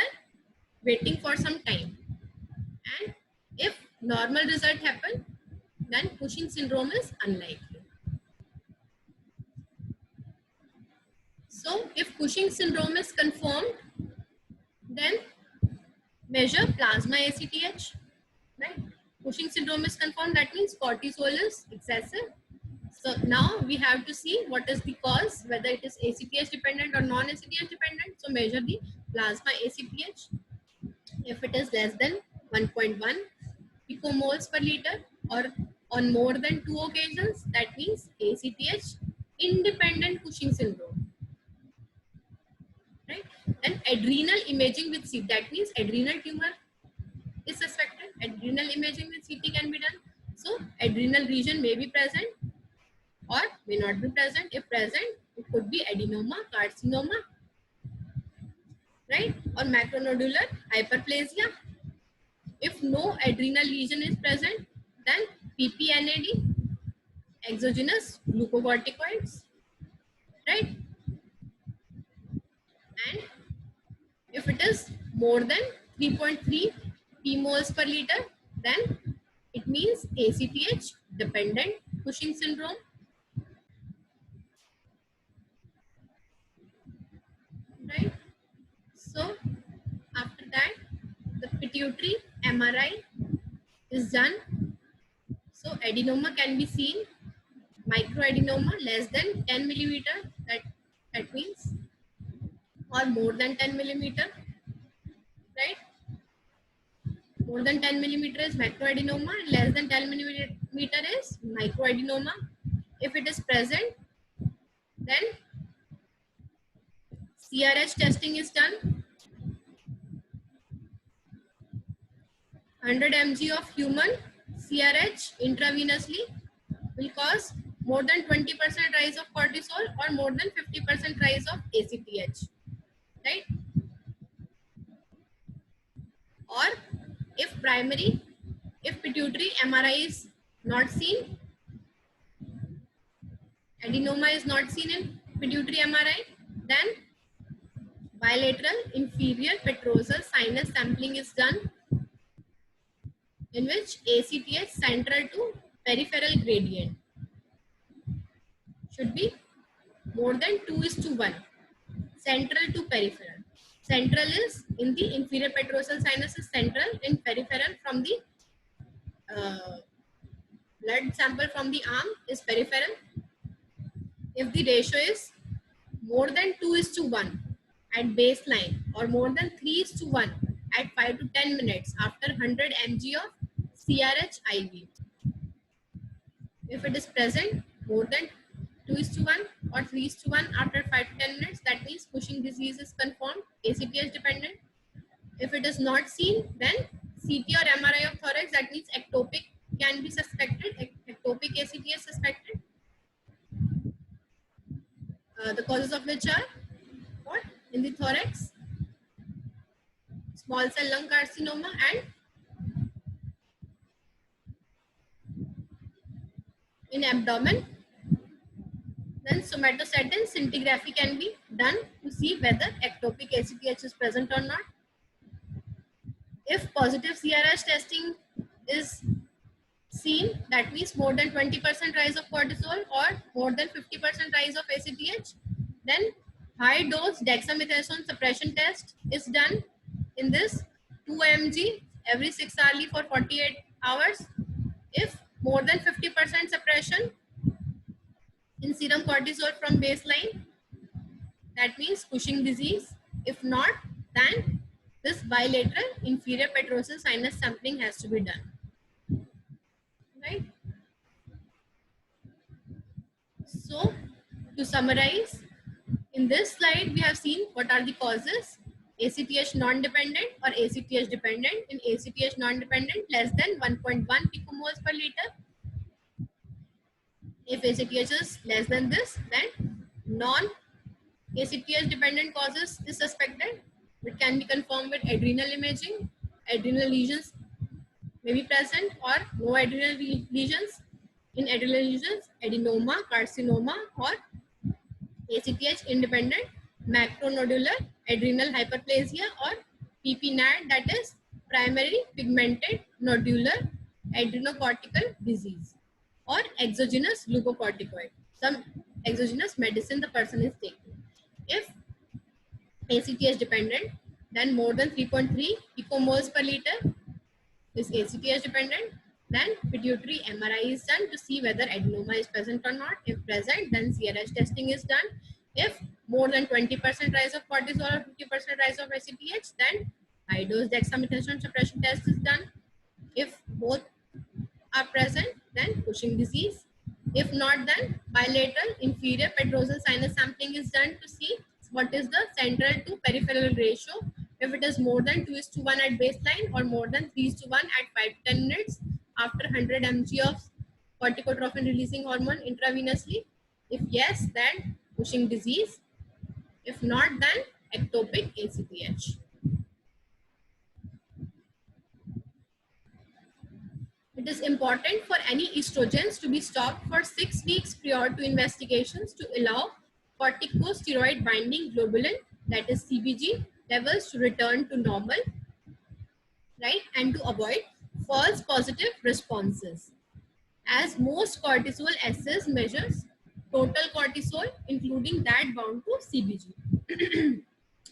waiting for some time. And if normal result happen, then Cushing syndrome is unlikely. So if Cushing syndrome is confirmed, then measure plasma ACTH, right? Cushing syndrome is confirmed, that means cortisol is excessive. So now we have to see what is the cause, whether it is ACTH dependent or non-ACTH dependent. So measure the plasma ACTH. If it is less than 1.1 picomoles per liter or on more than 2 occasions, that means ACTH independent Cushing syndrome, right? And adrenal imaging with CT, that means adrenal tumor is suspected. Adrenal imaging with CT can be done. So adrenal region may be present or may not be present. If present, it could be adenoma, carcinoma, right? Or macronodular hyperplasia. If no adrenal lesion is present, then PPNAD, exogenous glucocorticoids, right? And if it is more than 3.3 pmoles per liter, then it means ACTH dependent Cushing syndrome, right? So after that, the pituitary MRI is done. So adenoma can be seen, microadenoma less than 10 millimeter, that means, or more than 10 millimeter, right? More than 10 millimeter is macroadenoma, and less than 10 millimeter is microadenoma. If it is present, then CRH testing is done. 100 mg of human CRH intravenously will cause more than 20% rise of cortisol or more than 50% rise of ACTH, right? Or if pituitary MRI is not seen, adenoma is not seen in pituitary MRI, then bilateral inferior petrosal sinus sampling is done, in which ACTH central to peripheral gradient should be more than 2:1, central to peripheral. Central is in the inferior petrosal sinus is central, in peripheral from the uh, blood sample from the arm is peripheral. If the ratio is more than 2:1 at baseline or more than 3:1 at 5 to 10 minutes after 100 mg of CRH IV. If it is present more than 2:1 or 3:1 after 5 to 10 minutes, that means Cushing disease is confirmed, ACTH dependent. If it is not seen, then CT or MRI of thorax, that means ectopic can be suspected, ectopic ACTH suspected. The causes of which are what? In the thorax, small cell lung carcinoma, and in abdomen, then somatostatin scintigraphy can be done to see whether ectopic ACTH is present or not. If positive CRH testing is seen, that means more than 20% rise of cortisol or more than 50% rise of ACTH, then high dose dexamethasone suppression test is done in this 2 mg every 6 hourly for 48 hours. If more than 50% suppression in serum cortisol from baseline, that means Cushing disease. If not, then this bilateral inferior petrosal sinus sampling has to be done, right? So to summarize, in this slide we have seen what are the causes: ACTH non-dependent or ACTH dependent. In ACTH non-dependent, less than 1.1 picomoles per liter. If ACTH is less than this, then non-ACTH dependent causes is suspected. It can be confirmed with adrenal imaging. Adrenal lesions may be present or no adrenal lesions. In adrenal lesions, adenoma, carcinoma, or ACTH independent macronodular adrenal hyperplasia, or PPNAD, that is primary pigmented nodular adrenocortical disease, or exogenous glucocorticoid, some exogenous medicine the person is taking. If ACTH dependent, then more than 3.3 picomoles per liter is ACTH dependent. Then pituitary MRI is done to see whether adenoma is present or not. If present, then CRH testing is done. If more than 20% rise of cortisol or 50% rise of ACTH, then high dose dexamethasone suppression test is done. If both are present, then Cushing disease. If not, then bilateral inferior petrosal sinus sampling is done to see what is the central to peripheral ratio. If it is more than 2:1 at baseline or more than 3:1 at 5 to 10 minutes after 100 mg of corticotrophin releasing hormone intravenously. If yes, then Cushing disease. If not, then ectopic ACTH. It is important for any estrogens to be stopped for 6 weeks prior to investigations to allow corticosteroid binding globulin, that is CBG, levels to return to normal, right? And to avoid false positive responses. As most cortisol assays measures total cortisol, including that bound to CBG.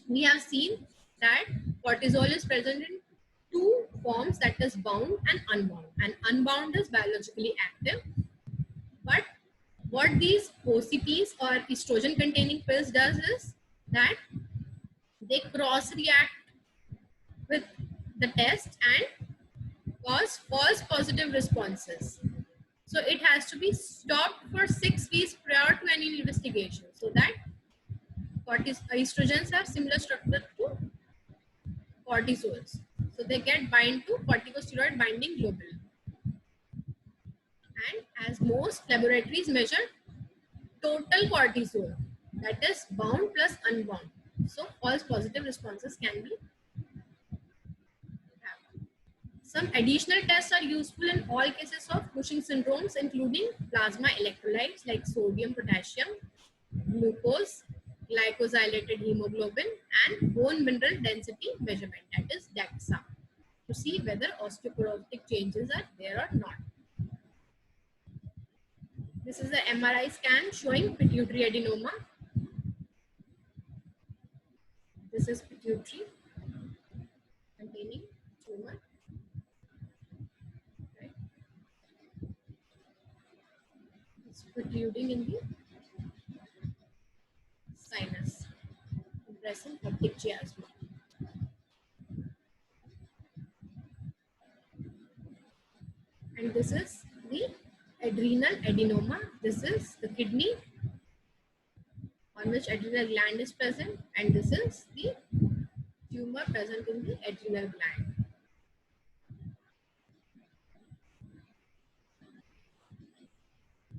We have seen that cortisol is present in two forms, that is bound and unbound. And unbound is biologically active. But what these OCPs or estrogen containing pills does is that they cross react with the test and cause false positive responses. So it has to be stopped for 6 weeks prior to any investigation, so that estrogens have similar structure to cortisols. So they get bind to corticosteroid binding globulin. And as most laboratories measure total cortisol, that is bound plus unbound. So false positive responses can be happened. Some additional tests are useful in all cases of Cushing syndromes, including plasma electrolytes like sodium, potassium, glucose, glycosylated hemoglobin, and bone mineral density measurement, that is DEXA, to see whether osteoporotic changes are there or not. This is the MRI scan showing pituitary adenoma. This is pituitary containing tumor. Right? It's protruding in the sinus, present optic chiasma. And this is the adrenal adenoma. This is the kidney on which adrenal gland is present, and this is the tumor present in the adrenal gland.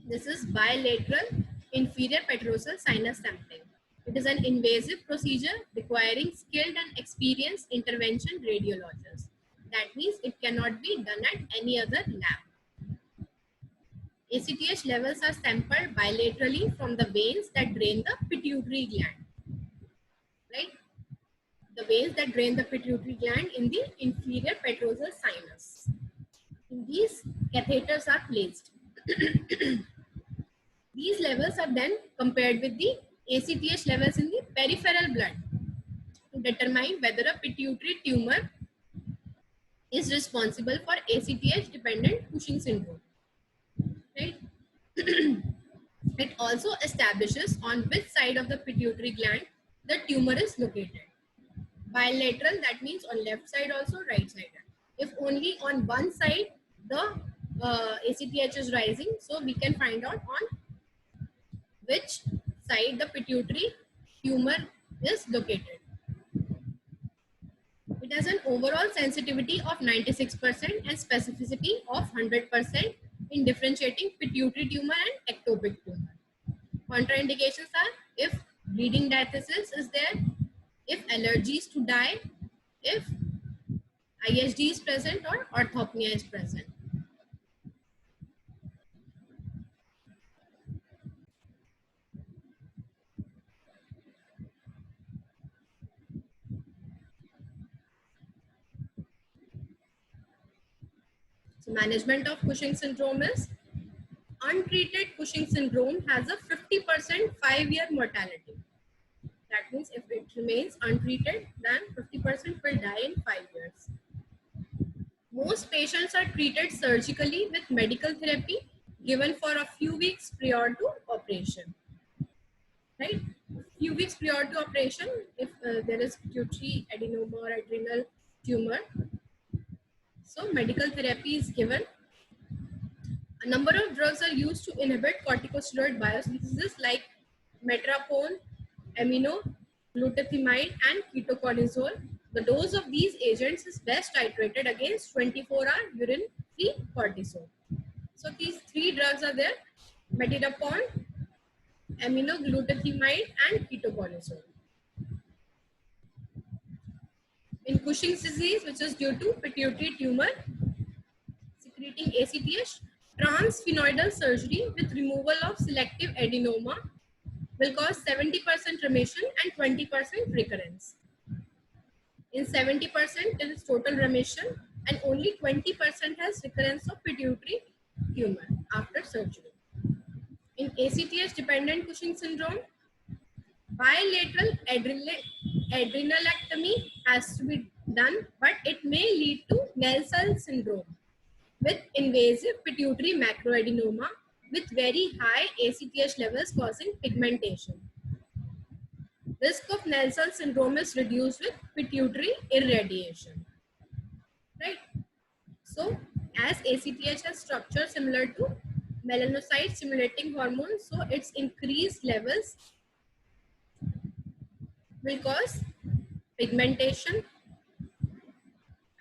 This is bilateral inferior petrosal sinus sampling. It is an invasive procedure requiring skilled and experienced intervention radiologists. That means it cannot be done at any other lab. ACTH levels are sampled bilaterally from the veins that drain the pituitary gland. Right? The veins that drain the pituitary gland in the inferior petrosal sinus. In these, catheters are placed. These levels are then compared with the ACTH levels in the peripheral blood to determine whether a pituitary tumor is responsible for ACTH dependent Cushing syndrome. Right? It also establishes on which side of the pituitary gland the tumor is located. Bilateral, that means on left side also, right side. If only on one side the ACTH is rising, so we can find out on which side the pituitary tumor is located. It has an overall sensitivity of 96% and specificity of 100% in differentiating pituitary tumor and ectopic tumor. Contraindications are if bleeding diathesis is there, if allergies to dye, if ISD is present or orthopnea is present. So management of Cushing syndrome is untreated Cushing syndrome has a 50% 5-year mortality. That means if it remains untreated, then 50% will die in 5 years. Most patients are treated surgically with medical therapy given for a few weeks prior to operation. Right? Few weeks prior to operation, if there is pituitary adenoma or adrenal tumor, so medical therapy is given. A number of drugs are used to inhibit corticosteroid biosynthesis like metropone, amino, glutathione, and ketoconazole. The dose of these agents is best titrated against 24-hour urine-free cortisol. So these 3 drugs are there: metropone, amino, glutathione, and ketoconazole. In Cushing's disease, which is due to pituitary tumor secreting ACTH, transsphenoidal surgery with removal of selective adenoma will cause 70% remission and 20% recurrence. In 70%, there is total remission and only 20% has recurrence of pituitary tumor after surgery. In ACTH-dependent Cushing syndrome, bilateral adrenalectomy has to be done, but it may lead to Nelson syndrome with invasive pituitary macroadenoma with very high ACTH levels causing pigmentation. Risk of Nelson syndrome is reduced with pituitary irradiation. Right? So, as ACTH has structure similar to melanocyte stimulating hormone, so its increased levels will cause pigmentation,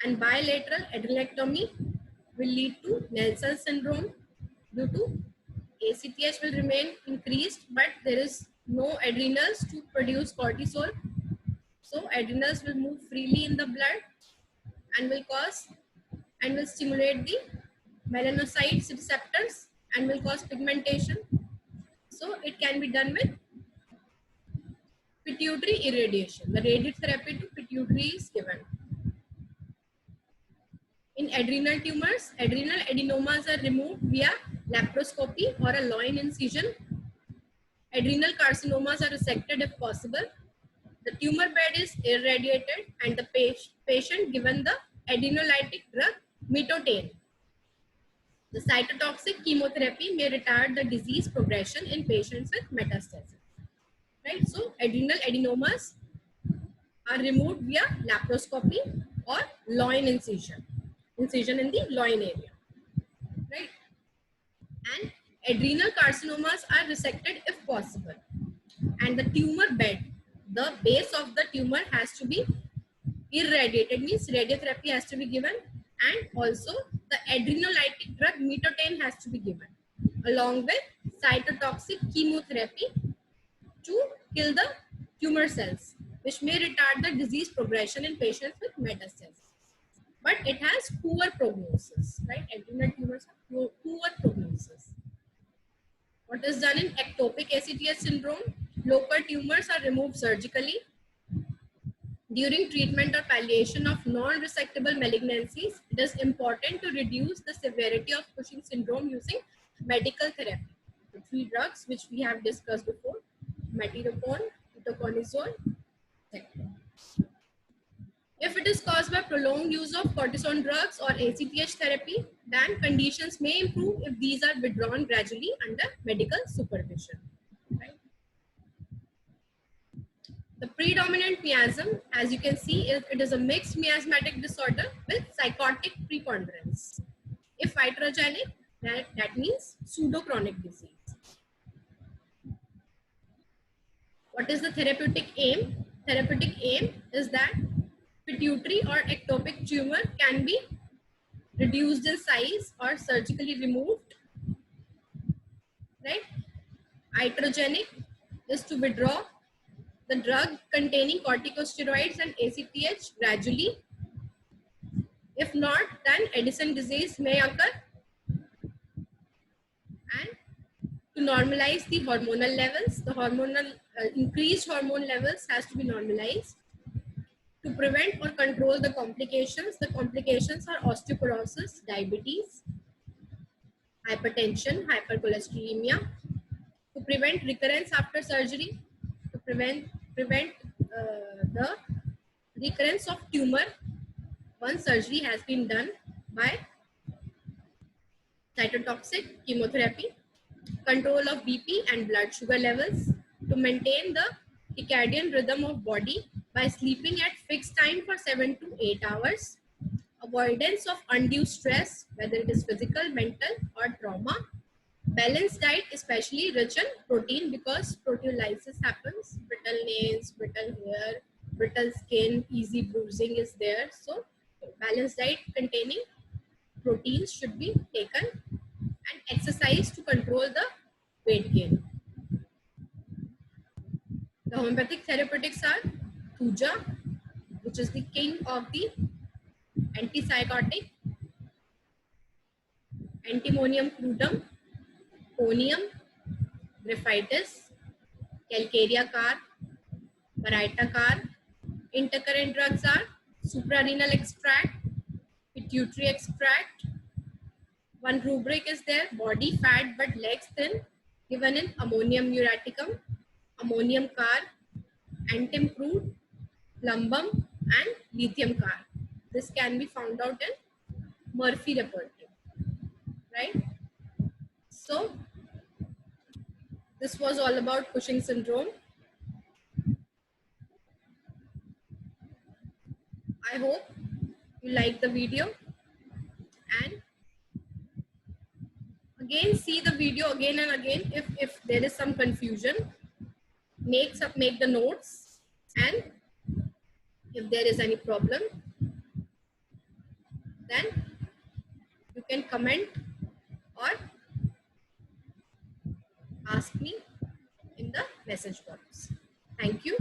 and bilateral adrenalectomy will lead to Nelson syndrome due to ACTH will remain increased, but there is no adrenals to produce cortisol. So adrenals will move freely in the blood and will stimulate the melanocytes receptors and will cause pigmentation. So it can be done with pituitary irradiation. The radiotherapy to pituitary is given. In adrenal tumors, adrenal adenomas are removed via laparoscopy or a loin incision. Adrenal carcinomas are resected if possible. The tumor bed is irradiated and the patient given the adenolytic drug mitotane. The cytotoxic chemotherapy may retard the disease progression in patients with metastasis. Right? So adrenal adenomas are removed via laparoscopy or loin incision in the loin area. Right? And adrenal carcinomas are resected if possible. And the tumor bed, the base of the tumor has to be irradiated, means radiotherapy has to be given, and also the adrenolytic drug mitotane has to be given along with cytotoxic chemotherapy to kill the tumor cells, which may retard the disease progression in patients with metastasis. But it has poor prognosis, right? Adrenal tumors have poor prognosis. What is done in ectopic ACTH syndrome? Local tumors are removed surgically. During treatment or palliation of non-resectable malignancies, it is important to reduce the severity of Cushing syndrome using medical therapy. The 3 drugs which we have discussed before, metyrocone, ketoconazole, etc. If it is caused by prolonged use of cortisone drugs or ACTH therapy, then conditions may improve if these are withdrawn gradually under medical supervision. Right? The predominant miasm, as you can see, it is a mixed miasmatic disorder with psychotic preponderance. If iatrogenic, that means pseudochronic disease. What is the therapeutic aim? Therapeutic aim is that pituitary or ectopic tumor can be reduced in size or surgically removed, right? Iatrogenic is to withdraw the drug containing corticosteroids and ACTH gradually. If not, then Addison disease may occur. And to normalize the hormonal levels, the hormonal increased hormone levels has to be normalized. To prevent or control the complications are osteoporosis, diabetes, hypertension, hypercholesterolemia. To prevent recurrence after surgery, to prevent the recurrence of tumor once surgery has been done by cytotoxic chemotherapy, control of BP and blood sugar levels, to maintain the circadian rhythm of body by sleeping at fixed time for 7 to 8 hours, avoidance of undue stress, whether it is physical, mental or trauma, balanced diet, especially rich in protein because proteolysis happens, brittle nails, brittle hair, brittle skin, easy bruising is there. So balanced diet containing proteins should be taken, and exercise to control the weight gain. The homeopathic therapeutics are Thuja, which is the king of the antipsychotic, Antimonium crudum, Conium, Graphitis, Calcarea car, Baraita car. Intercurrent drugs are suprarenal extract, pituitary extract. One rubric is there, body fat but legs thin, given in ammonium muriaticum, ammonium car, antim crude, plumbum, and lithium car. This can be found out in Murphy repertoire, right? So this was all about Cushing syndrome. I hope you like the video, and again see the video again and again. If there is some confusion, make the notes, and if there is any problem, then you can comment or ask me in the message box. Thank you.